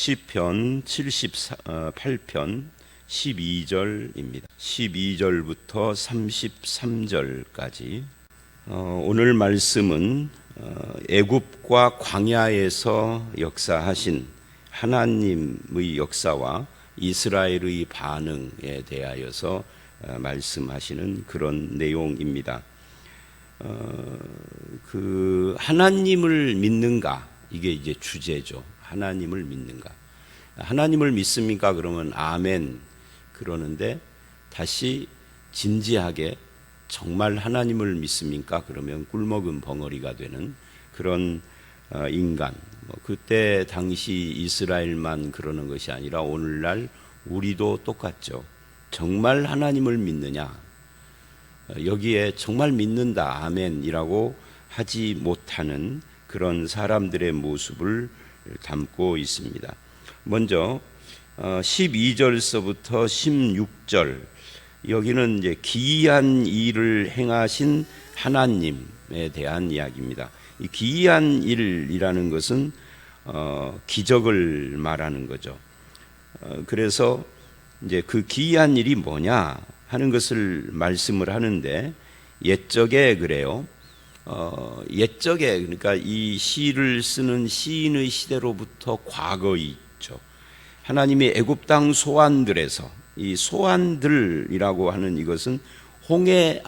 시편 78편 12절입니다. 12절부터 33절까지. 오늘 말씀은 애굽과 광야에서 역사하신 하나님의 역사와 이스라엘의 반응에 대하여서 말씀하시는 그런 내용입니다. 그 하나님을 믿는가, 이게 이제 주제죠. 하나님을 믿는가. 하나님을 믿습니까? 그러면 아멘 그러는데, 다시 진지하게 정말 하나님을 믿습니까? 그러면 꿀먹은 벙어리가 되는 그런 인간. 그때 당시 이스라엘만 그러는 것이 아니라 오늘날 우리도 똑같죠. 정말 하나님을 믿느냐? 여기에 정말 믿는다, 아멘이라고 하지 못하는 그런 사람들의 모습을 담고 있습니다. 먼저 12절서부터 16절, 여기는 이제 기이한 일을 행하신 하나님에 대한 이야기입니다. 이 기이한 일이라는 것은 기적을 말하는 거죠. 그래서 이제 그 기이한 일이 뭐냐 하는 것을 말씀을 하는데, 옛적에 그래요. 옛적에, 그러니까 이 시를 쓰는 시인의 시대로부터 과거에 있죠. 하나님이 애굽 땅 소환들에서, 이 소환들이라고 하는 이것은 홍해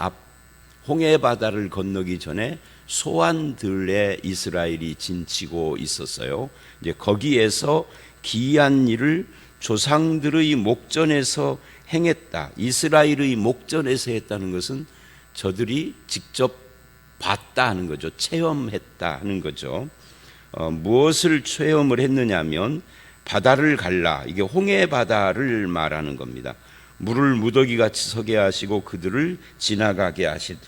바다를 건너기 전에 소환들에 이스라엘이 진치고 있었어요. 이제 거기에서 기이한 일을 조상들의 목전에서 행했다. 이스라엘의 목전에서 했다는 것은 저들이 직접 봤다 하는 거죠. 체험했다 하는 거죠. 무엇을 체험을 했느냐면, 바다를 갈라, 이게 홍해 바다를 말하는 겁니다. 물을 무더기같이 서게 하시고 그들을 지나가게 하신,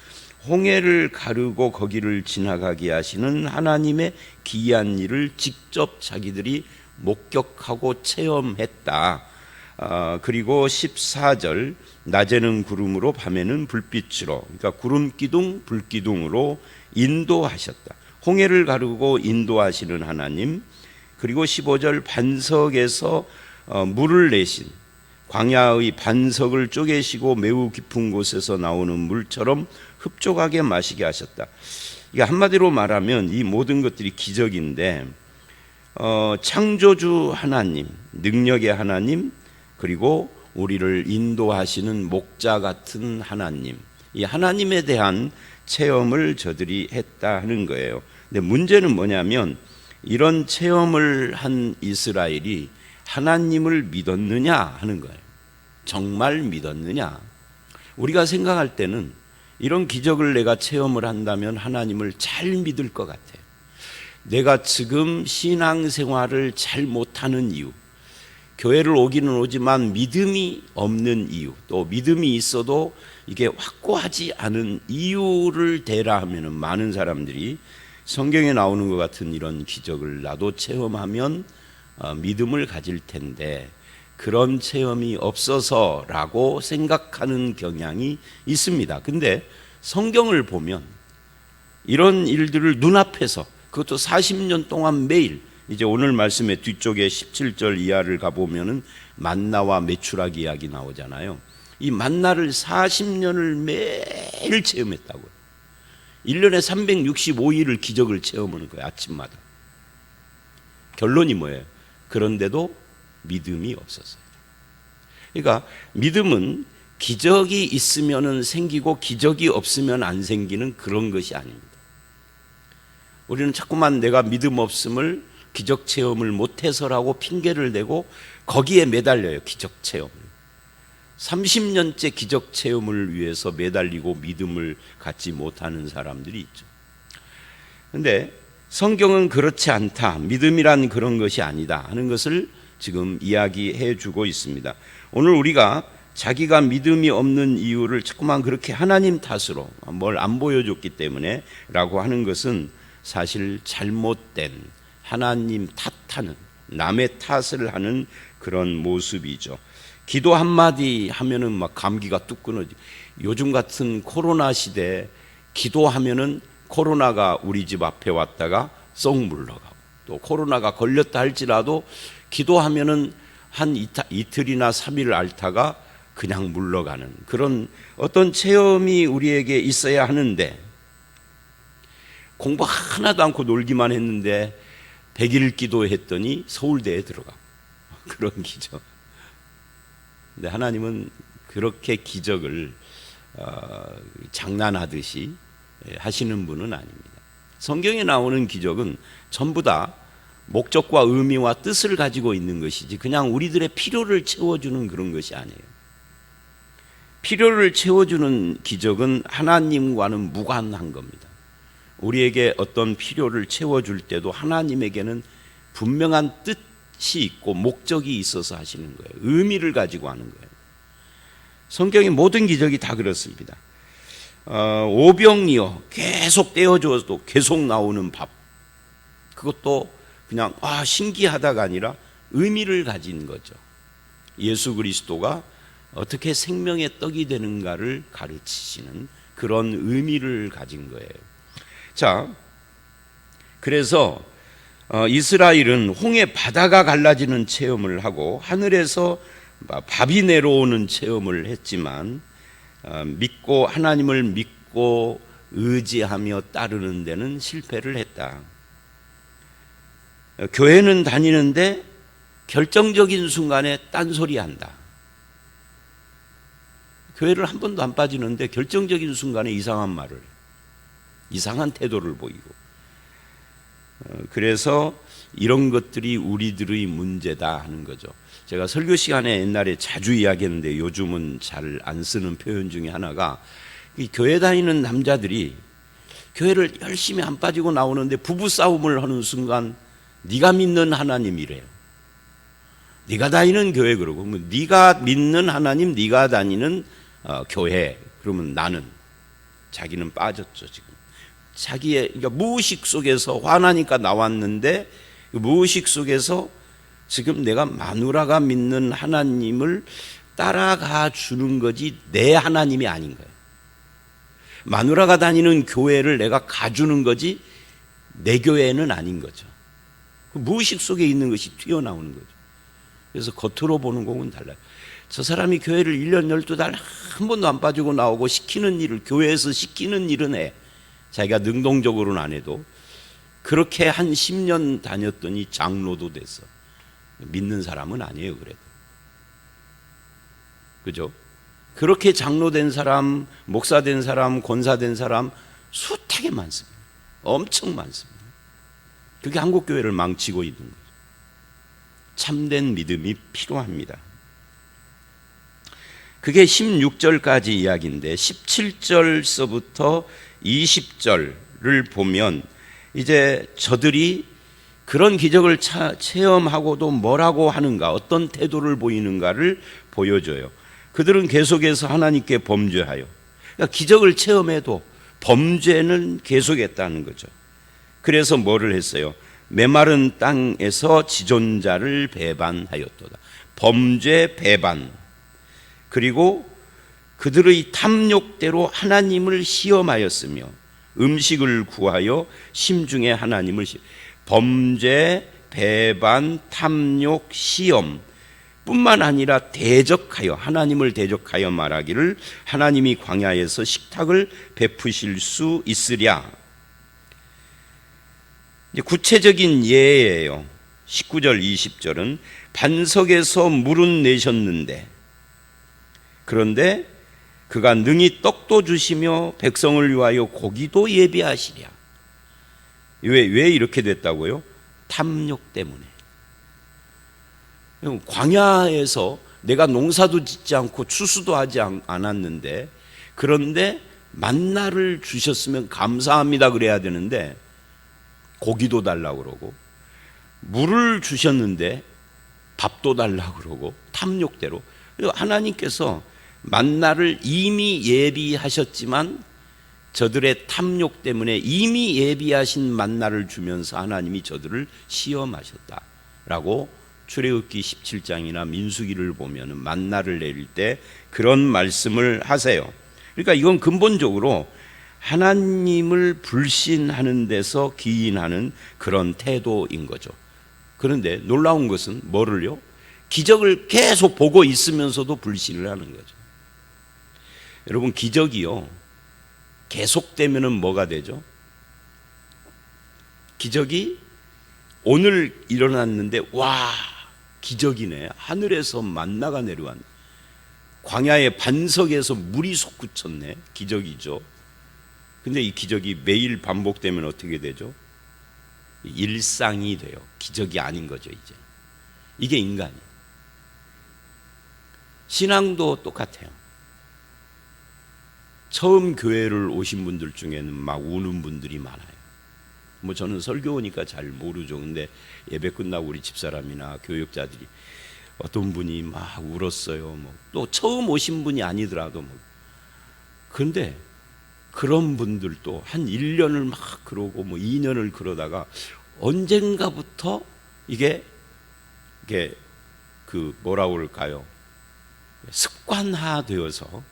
홍해를 가르고 거기를 지나가게 하시는 하나님의 기이한 일을 직접 자기들이 목격하고 체험했다. 그리고 14절, 낮에는 구름으로 밤에는 불빛으로, 그러니까 구름기둥 불기둥으로 인도하셨다. 홍해를 가르고 인도하시는 하나님. 그리고 15절, 반석에서 물을 내신, 광야의 반석을 쪼개시고 매우 깊은 곳에서 나오는 물처럼 흡족하게 마시게 하셨다. 이게 한마디로 말하면 이 모든 것들이 기적인데, 창조주 하나님, 능력의 하나님, 그리고 우리를 인도하시는 목자 같은 하나님, 이 하나님에 대한 체험을 저들이 했다 하는 거예요. 근데 문제는 뭐냐면, 이런 체험을 한 이스라엘이 하나님을 믿었느냐 하는 거예요. 정말 믿었느냐? 우리가 생각할 때는 이런 기적을 내가 체험을 한다면 하나님을 잘 믿을 것 같아요. 내가 지금 신앙생활을 잘 못하는 이유, 교회를 오기는 오지만 믿음이 없는 이유, 또 믿음이 있어도 이게 확고하지 않은 이유를 대라 하면은, 많은 사람들이 성경에 나오는 것 같은 이런 기적을 나도 체험하면 믿음을 가질 텐데, 그런 체험이 없어서라고 생각하는 경향이 있습니다. 근데 성경을 보면 이런 일들을 눈앞에서, 그것도 40년 동안 매일, 이제 오늘 말씀의 뒤쪽에 17절 이하를 가보면은 만나와 메추라기 이야기 나오잖아요. 이 만나를 40년을 매일 체험했다고요. 1년에 365일을 기적을 체험하는 거예요, 아침마다. 결론이 뭐예요? 그런데도 믿음이 없었어요. 그러니까 믿음은 기적이 있으면 생기고 기적이 없으면 안 생기는 그런 것이 아닙니다. 우리는 자꾸만 내가 믿음 없음을 기적 체험을 못해서라고 핑계를 대고 거기에 매달려요. 기적 체험을 30년째 기적 체험을 위해서 매달리고 믿음을 갖지 못하는 사람들이 있죠. 그런데 성경은 그렇지 않다, 믿음이란 그런 것이 아니다 하는 것을 지금 이야기해 주고 있습니다. 오늘 우리가 자기가 믿음이 없는 이유를 자꾸만 그렇게 하나님 탓으로, 뭘 안 보여줬기 때문에 라고 하는 것은 사실 잘못된 하나님 탓하는, 남의 탓을 하는 그런 모습이죠. 기도 한마디 하면은 막 감기가 뚝 끊어지고, 요즘 같은 코로나 시대에 기도하면은 코로나가 우리 집 앞에 왔다가 쏙 물러가고, 또 코로나가 걸렸다 할지라도 기도하면은 한 이틀이나 3일 앓다가 그냥 물러가는 그런 어떤 체험이 우리에게 있어야 하는데, 공부 하나도 않고 놀기만 했는데 100일 기도했더니 서울대에 들어가. 그런 기적. 근데 하나님은 그렇게 기적을 장난하듯이 하시는 분은 아닙니다. 성경에 나오는 기적은 전부 다 목적과 의미와 뜻을 가지고 있는 것이지 그냥 우리들의 필요를 채워주는 그런 것이 아니에요. 필요를 채워주는 기적은 하나님과는 무관한 겁니다. 우리에게 어떤 필요를 채워줄 때도 하나님에게는 분명한 뜻이 있고 목적이 있어서 하시는 거예요. 의미를 가지고 하는 거예요. 성경의 모든 기적이 다 그렇습니다. 오병이어 계속 떼어줘도 계속 나오는 밥, 그것도 그냥 신기하다가 아니라 의미를 가진 거죠. 예수 그리스도가 어떻게 생명의 떡이 되는가를 가르치시는 그런 의미를 가진 거예요. 자, 그래서 이스라엘은 홍해 바다가 갈라지는 체험을 하고 하늘에서 밥이 내려오는 체험을 했지만 하나님을 믿고 의지하며 따르는 데는 실패를 했다. 교회는 다니는데 결정적인 순간에 딴소리 한다. 교회를 한 번도 안 빠지는데 결정적인 순간에 이상한 말을, 이상한 태도를 보이고, 그래서 이런 것들이 우리들의 문제다 하는 거죠. 제가 설교 시간에 옛날에 자주 이야기했는데 요즘은 잘 안 쓰는 표현 중에 하나가, 이 교회 다니는 남자들이 교회를 열심히 안 빠지고 나오는데 부부싸움을 하는 순간 네가 믿는 하나님이래요. 네가 다니는 교회, 그러고 네가 믿는 하나님, 네가 다니는 교회, 그러면 나는, 자기는 빠졌죠. 지금 자기의 그러니까 무의식 속에서 화나니까 나왔는데 그 무의식 속에서 지금 내가 마누라가 믿는 하나님을 따라가 주는 거지 내 하나님이 아닌 거예요. 마누라가 다니는 교회를 내가 가주는 거지 내 교회는 아닌 거죠. 그 무의식 속에 있는 것이 튀어나오는 거죠. 그래서 겉으로 보는 것은 달라요. 저 사람이 교회를 1년 12달 한 번도 안 빠지고 나오고 시키는 일을, 교회에서 시키는 일은 해. 자기가 능동적으로는 안 해도 그렇게 한 10년 다녔더니 장로도 됐어. 믿는 사람은 아니에요. 그래도 그죠? 그렇게 장로 된 사람, 목사 된 사람, 권사 된 사람 숱하게 많습니다. 엄청 많습니다. 그게 한국 교회를 망치고 있는 거죠. 참된 믿음이 필요합니다. 그게 16절까지 이야기인데 17절서부터 20절을 보면 이제 저들이 그런 기적을 체험하고도 뭐라고 하는가, 어떤 태도를 보이는가를 보여줘요. 그들은 계속해서 하나님께 범죄하여, 그러니까 기적을 체험해도 범죄는 계속했다는 거죠. 그래서 뭐를 했어요? 메마른 땅에서 지존자를 배반하였도다. 범죄, 배반. 그리고 그들의 탐욕대로 하나님을 시험하였으며 음식을 구하여 심중에 하나님을 범죄, 배반, 탐욕, 시험 뿐만 아니라 대적하여, 하나님을 대적하여 말하기를 하나님이 광야에서 식탁을 베푸실 수 있으랴. 이제 구체적인 예예요. 19절 20절은 반석에서 물은 내셨는데, 그런데 그가 능히 떡도 주시며 백성을 위하여 고기도 예비하시랴. 왜 이렇게 됐다고요? 탐욕 때문에. 광야에서 내가 농사도 짓지 않고 추수도 하지 않았는데, 그런데 만나를 주셨으면 감사합니다 그래야 되는데 고기도 달라고 그러고, 물을 주셨는데 밥도 달라고 그러고, 탐욕대로. 하나님께서 만나를 이미 예비하셨지만 저들의 탐욕 때문에 이미 예비하신 만나를 주면서 하나님이 저들을 시험하셨다라고 출애굽기 17장이나 민수기를 보면 만나를 내릴 때 그런 말씀을 하세요. 그러니까 이건 근본적으로 하나님을 불신하는 데서 기인하는 그런 태도인 거죠. 그런데 놀라운 것은 뭐를요? 기적을 계속 보고 있으면서도 불신을 하는 거죠. 여러분, 기적이요, 계속되면은 뭐가 되죠? 기적이 오늘 일어났는데, 와, 기적이네. 하늘에서 만나가 내려왔네. 광야의 반석에서 물이 솟구쳤네. 기적이죠. 근데 이 기적이 매일 반복되면 어떻게 되죠? 일상이 돼요. 기적이 아닌 거죠, 이제. 이게 인간이에요. 신앙도 똑같아요. 처음 교회를 오신 분들 중에는 막 우는 분들이 많아요. 뭐 저는 설교오니까 잘 모르죠. 근데 예배 끝나고 우리 집사람이나 교육자들이 어떤 분이 막 울었어요. 뭐 또 처음 오신 분이 아니더라도 뭐. 그런데 그런 분들도 한 1년을 막 그러고 뭐 2년을 그러다가 언젠가부터 이게 그 뭐라고 그럴까요? 습관화되어서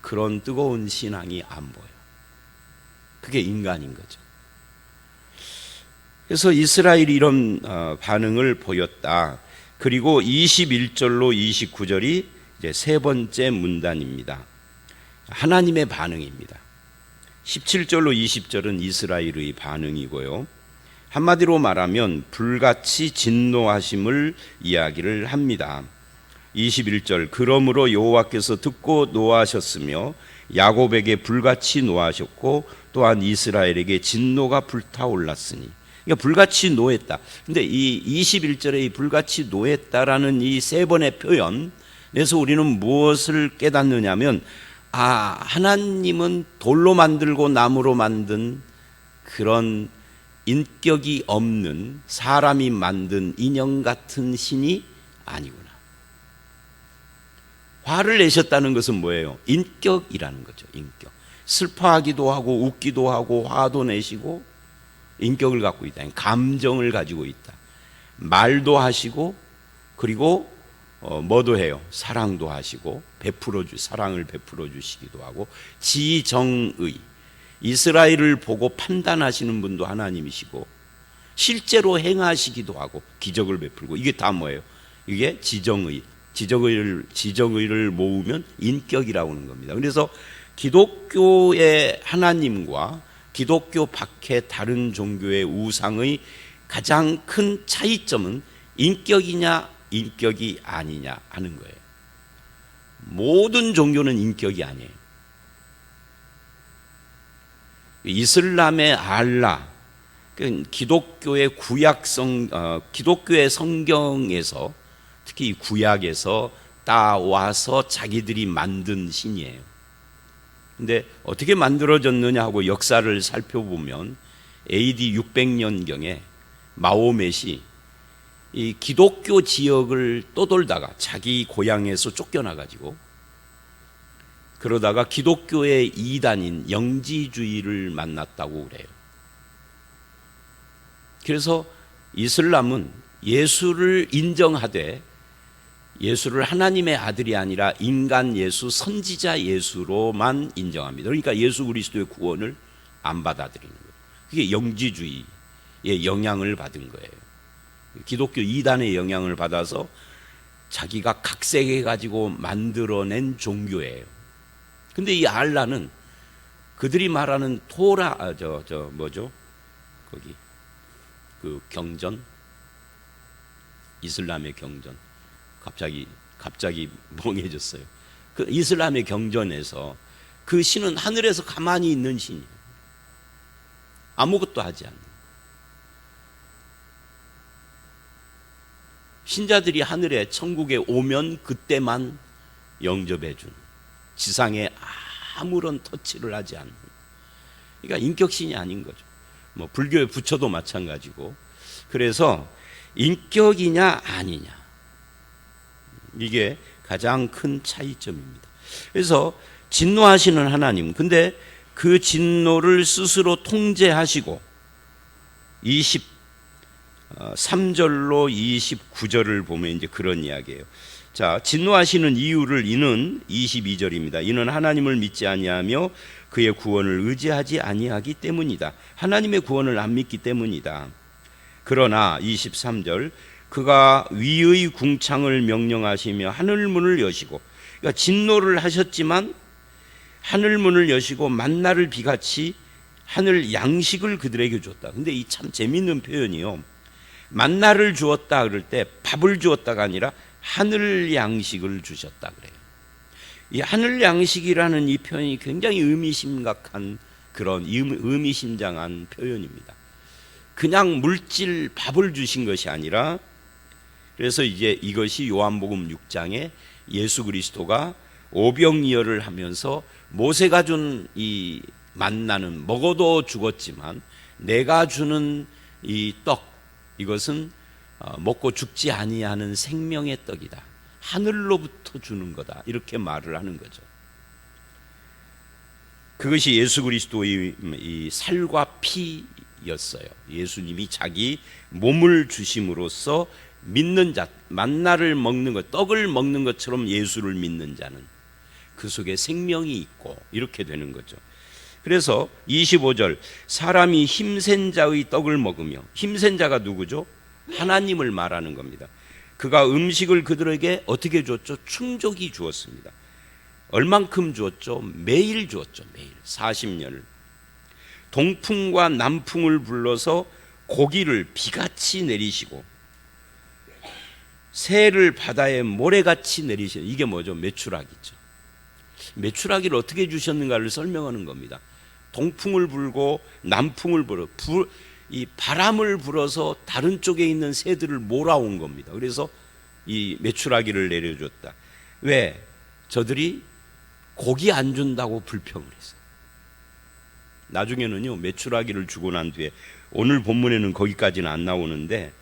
그런 뜨거운 신앙이 안 보여요. 그게 인간인 거죠. 그래서 이스라엘이 이런 반응을 보였다. 그리고 21절로 29절이 이제 세 번째 문단입니다. 하나님의 반응입니다. 17절로 20절은 이스라엘의 반응이고요. 한마디로 말하면 불같이 진노하심을 이야기를 합니다. 21절, 그러므로 여호와께서 듣고 노하셨으며 야곱에게 불같이 노하셨고 또한 이스라엘에게 진노가 불타올랐으니, 그러니까 불같이 노했다. 근데 이 21절에 이 불같이 노했다라는 이 세 번의 표현에서 우리는 무엇을 깨닫느냐면, 하나님은 돌로 만들고 나무로 만든 그런 인격이 없는 사람이 만든 인형 같은 신이 아니구나. 화를 내셨다는 것은 뭐예요? 인격이라는 거죠. 인격. 슬퍼하기도 하고 웃기도 하고 화도 내시고 인격을 갖고 있다. 감정을 가지고 있다. 말도 하시고 그리고 뭐도 해요? 사랑도 하시고 사랑을 베풀어 주시기도 하고, 지정의, 이스라엘을 보고 판단하시는 분도 하나님이시고 실제로 행하시기도 하고 기적을 베풀고, 이게 다 뭐예요? 이게 지정의를 모으면 인격이라고 하는 겁니다. 그래서 기독교의 하나님과 기독교 밖의 다른 종교의 우상의 가장 큰 차이점은 인격이냐 인격이 아니냐 하는 거예요. 모든 종교는 인격이 아니에요. 이슬람의 알라, 기독교의 기독교의 성경에서, 특히 구약에서 따와서 자기들이 만든 신이에요. 근데 어떻게 만들어졌느냐 하고 역사를 살펴보면 AD 600년경에 마호멧이 이 기독교 지역을 떠돌다가 자기 고향에서 쫓겨나가지고 그러다가 기독교의 이단인 영지주의를 만났다고 그래요. 그래서 이슬람은 예수를 인정하되 예수를 하나님의 아들이 아니라 인간 예수, 선지자 예수로만 인정합니다. 그러니까 예수 그리스도의 구원을 안 받아들이는 거예요. 그게 영지주의의 영향을 받은 거예요. 기독교 이단의 영향을 받아서 자기가 각색해가지고 만들어낸 종교예요. 근데 이 알라는 그들이 말하는 토라, 뭐죠? 거기 그 경전, 이슬람의 경전. 갑자기 멍해졌어요. 그 이슬람의 경전에서 그 신은 하늘에서 가만히 있는 신이에요. 아무것도 하지 않는. 신자들이 하늘에 천국에 오면 그때만 영접해 준, 지상에 아무런 터치를 하지 않는, 그러니까 인격신이 아닌 거죠. 뭐 불교의 부처도 마찬가지고. 그래서 인격이냐 아니냐, 이게 가장 큰 차이점입니다. 그래서 진노하시는 하나님, 근데 그 진노를 스스로 통제하시고 23절로 29절을 보면 이제 그런 이야기예요. 자, 진노하시는 이유를, 이는 22절입니다. 이는 하나님을 믿지 아니하며 그의 구원을 의지하지 아니하기 때문이다. 하나님의 구원을 안 믿기 때문이다. 그러나 23절 그가 위의 궁창을 명령하시며 하늘문을 여시고, 그러니까 진노를 하셨지만 하늘문을 여시고 만나를 비같이 하늘 양식을 그들에게 줬다. 근데 이 참 재밌는 표현이요, 만나를 주었다 그럴 때 밥을 주었다가 아니라 하늘 양식을 주셨다 그래요. 이 하늘 양식이라는 이 표현이 굉장히 의미심각한 그런 의미심장한 표현입니다. 그냥 물질 밥을 주신 것이 아니라, 그래서 이제 이것이 요한복음 6장에 예수 그리스도가 오병이어를 하면서 모세가 준 이 만나는 먹어도 죽었지만 내가 주는 이 떡, 이것은 먹고 죽지 아니하는 생명의 떡이다, 하늘로부터 주는 거다, 이렇게 말을 하는 거죠. 그것이 예수 그리스도의 이 살과 피였어요. 예수님이 자기 몸을 주심으로써 믿는 자, 만나를 먹는 것, 떡을 먹는 것처럼 예수를 믿는 자는 그 속에 생명이 있고 이렇게 되는 거죠. 그래서 25절 사람이 힘센 자의 떡을 먹으며, 힘센 자가 누구죠? 하나님을 말하는 겁니다. 그가 음식을 그들에게 어떻게 줬죠? 충족이 주었습니다. 얼만큼 주었죠? 매일 주었죠. 매일 40년을. 동풍과 남풍을 불러서 고기를 비같이 내리시고 새를 바다에 모래같이 내리시는, 이게 뭐죠? 메추라기죠. 메추라기를 어떻게 주셨는가를 설명하는 겁니다. 동풍을 불고 남풍을 불어, 이 바람을 불어서 다른 쪽에 있는 새들을 몰아온 겁니다. 그래서 이 메추라기를 내려줬다. 왜? 저들이 고기 안 준다고 불평을 했어요. 나중에는요, 메추라기를 주고 난 뒤에, 오늘 본문에는 거기까지는 안 나오는데,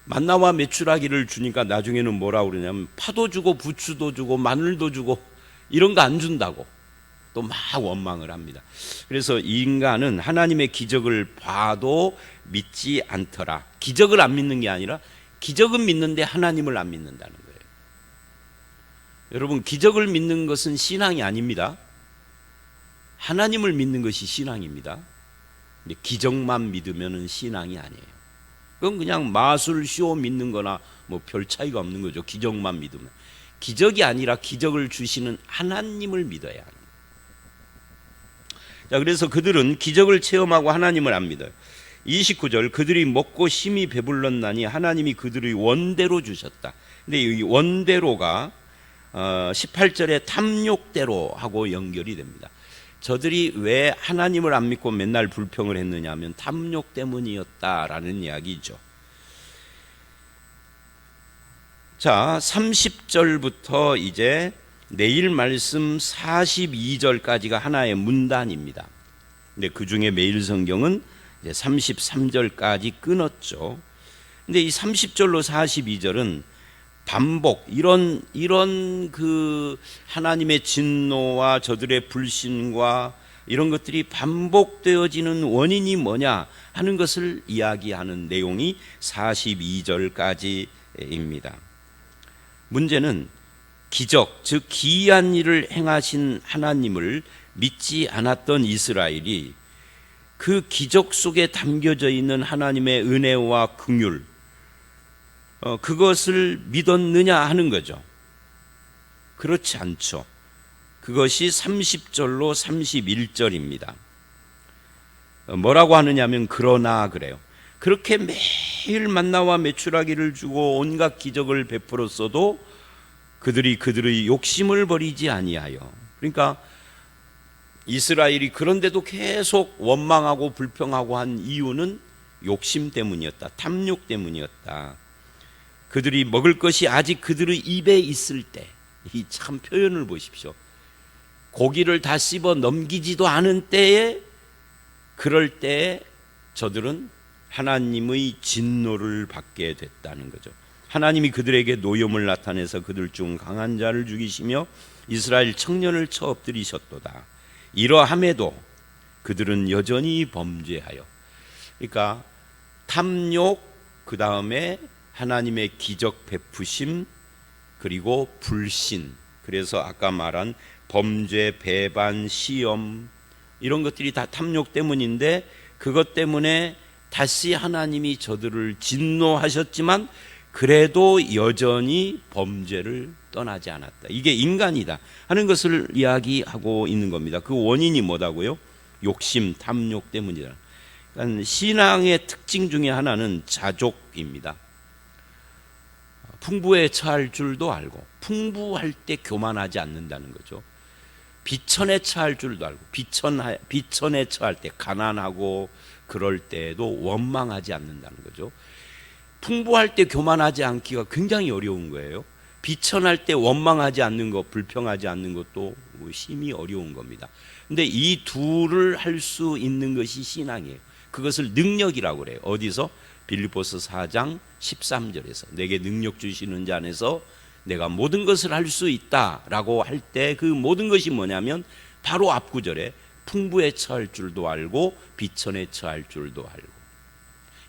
만나와 메추라기를 주니까 나중에는 뭐라 그러냐면 파도 주고 부추도 주고 마늘도 주고 이런 거 안 준다고 또 막 원망을 합니다. 그래서 인간은 하나님의 기적을 봐도 믿지 않더라. 기적을 안 믿는 게 아니라 기적은 믿는데 하나님을 안 믿는다는 거예요. 여러분, 기적을 믿는 것은 신앙이 아닙니다. 하나님을 믿는 것이 신앙입니다. 근데 기적만 믿으면 신앙이 아니에요. 그건 그냥 마술쇼 믿는 거나 뭐 별 차이가 없는 거죠. 기적만 믿으면. 기적이 아니라 기적을 주시는 하나님을 믿어야 하는 거예요. 자, 그래서 그들은 기적을 체험하고 하나님을 안 믿어요. 29절 그들이 먹고 심히 배불렀나니 하나님이 그들의 원대로 주셨다. 근데 이 원대로가 18절에 탐욕대로 하고 연결이 됩니다. 저들이 왜 하나님을 안 믿고 맨날 불평을 했느냐 하면 탐욕 때문이었다라는 이야기죠. 자, 30절부터 이제 내일 말씀 42절까지가 하나의 문단입니다. 근데 그 중에 매일 성경은 이제 33절까지 끊었죠. 근데 이 30절로 42절은 반복, 이런 그 하나님의 진노와 저들의 불신과 이런 것들이 반복되어지는 원인이 뭐냐 하는 것을 이야기하는 내용이 42절까지입니다. 문제는 기적, 즉 기이한 일을 행하신 하나님을 믿지 않았던 이스라엘이 그 기적 속에 담겨져 있는 하나님의 은혜와 긍휼, 그것을 믿었느냐 하는 거죠. 그렇지 않죠. 그것이 30절로 31절입니다. 뭐라고 하느냐면 그러나 그래요. 그렇게 매일 만나와 메추라기를 주고 온갖 기적을 베풀었어도 그들이 그들의 욕심을 버리지 아니하여, 그러니까 이스라엘이 그런데도 계속 원망하고 불평하고 한 이유는 욕심 때문이었다. 탐욕 때문이었다. 그들이 먹을 것이 아직 그들의 입에 있을 때, 이 참 표현을 보십시오. 고기를 다 씹어 넘기지도 않은 때에, 그럴 때에 저들은 하나님의 진노를 받게 됐다는 거죠. 하나님이 그들에게 노염을 나타내서 그들 중 강한 자를 죽이시며 이스라엘 청년을 쳐 엎드리셨도다. 이러함에도 그들은 여전히 범죄하여, 그러니까 탐욕, 그 다음에 하나님의 기적 베푸심, 그리고 불신, 그래서 아까 말한 범죄, 배반, 시험, 이런 것들이 다 탐욕 때문인데, 그것 때문에 다시 하나님이 저들을 진노하셨지만 그래도 여전히 범죄를 떠나지 않았다. 이게 인간이다 하는 것을 이야기하고 있는 겁니다. 그 원인이 뭐다고요? 욕심, 탐욕 때문이다. 그러니까 신앙의 특징 중에 하나는 자족입니다. 풍부에 처할 줄도 알고 풍부할 때 교만하지 않는다는 거죠. 비천에 처할 줄도 알고 비천에 처할 때 가난하고 그럴 때에도 원망하지 않는다는 거죠. 풍부할 때 교만하지 않기가 굉장히 어려운 거예요. 비천할 때 원망하지 않는 것, 불평하지 않는 것도 심히 어려운 겁니다. 근데 이 둘을 할 수 있는 것이 신앙이에요. 그것을 능력이라고 그래요. 어디서? 빌립보서 4장 13절에서 내게 능력 주시는 자 안에서 내가 모든 것을 할 수 있다라고 할 때 그 모든 것이 뭐냐면 바로 앞구절에 풍부에 처할 줄도 알고 비천에 처할 줄도 알고,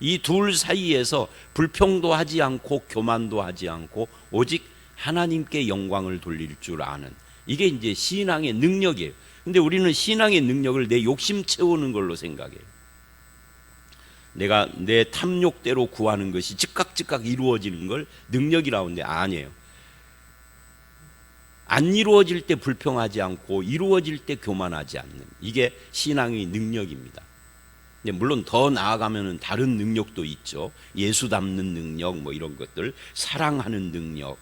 이 둘 사이에서 불평도 하지 않고 교만도 하지 않고 오직 하나님께 영광을 돌릴 줄 아는, 이게 이제 신앙의 능력이에요. 근데 우리는 신앙의 능력을 내 욕심 채우는 걸로 생각해요. 내가 내 탐욕대로 구하는 것이 즉각 이루어지는 걸 능력이라고 하는데 아니에요. 안 이루어질 때 불평하지 않고 이루어질 때 교만하지 않는, 이게 신앙의 능력입니다. 물론 더 나아가면 다른 능력도 있죠. 예수 닮는 능력, 뭐 이런 것들, 사랑하는 능력,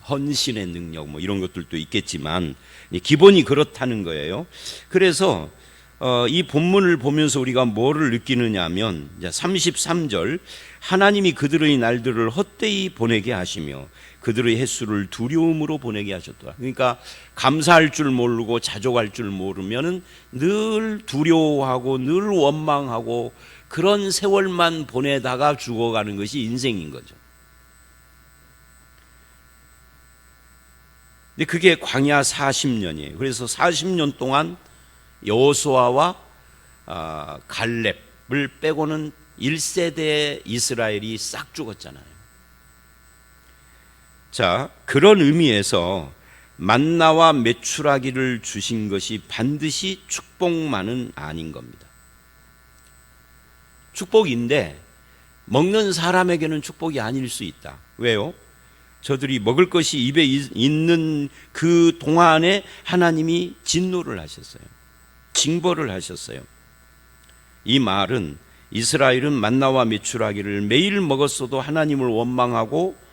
헌신의 능력, 뭐 이런 것들도 있겠지만 기본이 그렇다는 거예요. 그래서 이 본문을 보면서 우리가 뭐를 느끼느냐 하면 33절, 하나님이 그들의 날들을 헛되이 보내게 하시며 그들의 횟수를 두려움으로 보내게 하셨더라. 그러니까 감사할 줄 모르고 자족할 줄 모르면 늘 두려워하고 늘 원망하고 그런 세월만 보내다가 죽어가는 것이 인생인 거죠. 근데 그게 광야 40년이에요. 그래서 40년 동안 여호수아와 갈렙을 빼고는 1세대 이스라엘이 싹 죽었잖아요. 자, 그런 의미에서 만나와 메추라기를 주신 것이 반드시 축복만은 아닌 겁니다. 축복인데 먹는 사람에게는 축복이 아닐 수 있다. 왜요? 저들이 먹을 것이 입에 있는 그 동안에 하나님이 진노를 하셨어요. 징벌을 하셨어요. 이 말은 이스라엘은 만나와 메추라기를 매일 먹었어도 하나님을 원망하고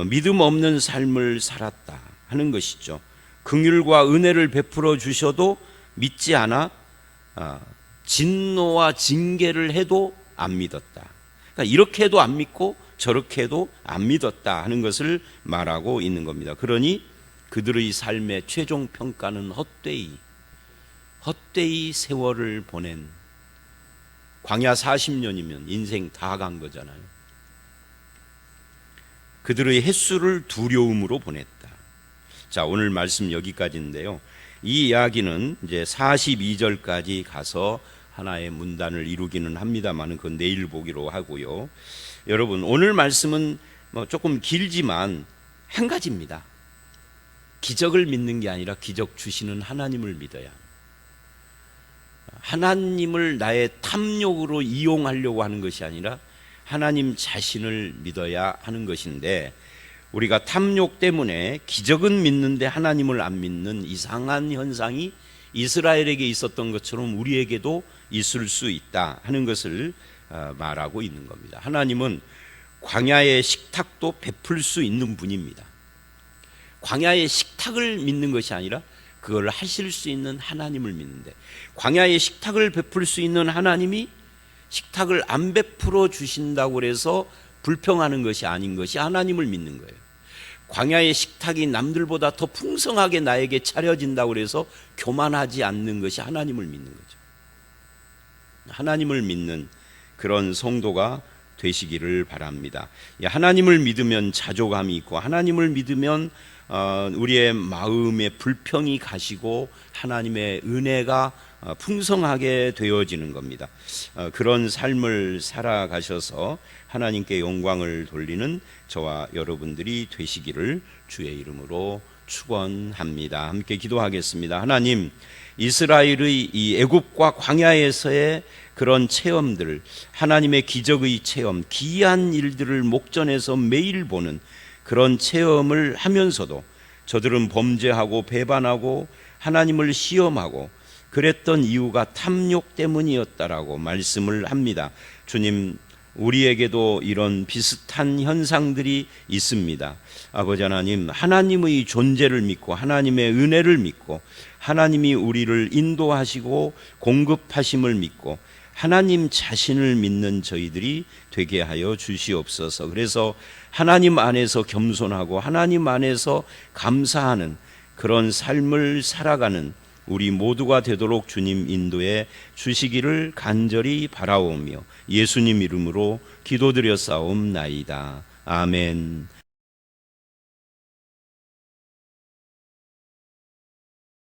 믿음 없는 삶을 살았다 하는 것이죠. 긍휼과 은혜를 베풀어 주셔도 믿지 않아 진노와 징계를 해도 안 믿었다. 그러니까 이렇게 해도 안 믿고 저렇게 해도 안 믿었다 하는 것을 말하고 있는 겁니다. 그러니 그들의 삶의 최종 평가는 헛되이 세월을 보낸, 광야 40년이면 인생 다 간 거잖아요. 그들의 횟수를 두려움으로 보냈다. 자, 오늘 말씀 여기까지인데요. 이 이야기는 이제 42절까지 가서 하나의 문단을 이루기는 합니다만 그건 내일 보기로 하고요. 여러분, 오늘 말씀은 조금 길지만 한 가지입니다. 기적을 믿는 게 아니라 기적 주시는 하나님을 믿어야, 하나님을 나의 탐욕으로 이용하려고 하는 것이 아니라 하나님 자신을 믿어야 하는 것인데, 우리가 탐욕 때문에 기적은 믿는데 하나님을 안 믿는 이상한 현상이 이스라엘에게 있었던 것처럼 우리에게도 있을 수 있다 하는 것을 말하고 있는 겁니다. 하나님은 광야의 식탁도 베풀 수 있는 분입니다. 광야의 식탁을 믿는 것이 아니라 그걸 하실 수 있는 하나님을 믿는데, 광야의 식탁을 베풀 수 있는 하나님이 식탁을 안 베풀어 주신다고 해서 불평하는 것이 아닌 것이 하나님을 믿는 거예요. 광야의 식탁이 남들보다 더 풍성하게 나에게 차려진다고 해서 교만하지 않는 것이 하나님을 믿는 거죠. 하나님을 믿는 그런 성도가 되시기를 바랍니다. 하나님을 믿으면 자족함이 있고, 하나님을 믿으면 우리의 마음의 불평이 가시고 하나님의 은혜가 풍성하게 되어지는 겁니다. 그런 삶을 살아가셔서 하나님께 영광을 돌리는 저와 여러분들이 되시기를 주의 이름으로 축원합니다. 함께 기도하겠습니다. 하나님, 이스라엘의 이 애굽과 광야에서의 그런 체험들, 하나님의 기적의 체험, 기이한 일들을 목전에서 매일 보는 그런 체험을 하면서도 저들은 범죄하고 배반하고 하나님을 시험하고 그랬던 이유가 탐욕 때문이었다라고 말씀을 합니다. 주님, 우리에게도 이런 비슷한 현상들이 있습니다. 아버지 하나님, 하나님의 존재를 믿고 하나님의 은혜를 믿고 하나님이 우리를 인도하시고 공급하심을 믿고 하나님 자신을 믿는 저희들이 되게 하여 주시옵소서. 그래서 하나님 안에서 겸손하고 하나님 안에서 감사하는 그런 삶을 살아가는 우리 모두가 되도록 주님 인도해 주시기를 간절히 바라오며 예수님 이름으로 기도드려 싸움나이다. 아멘.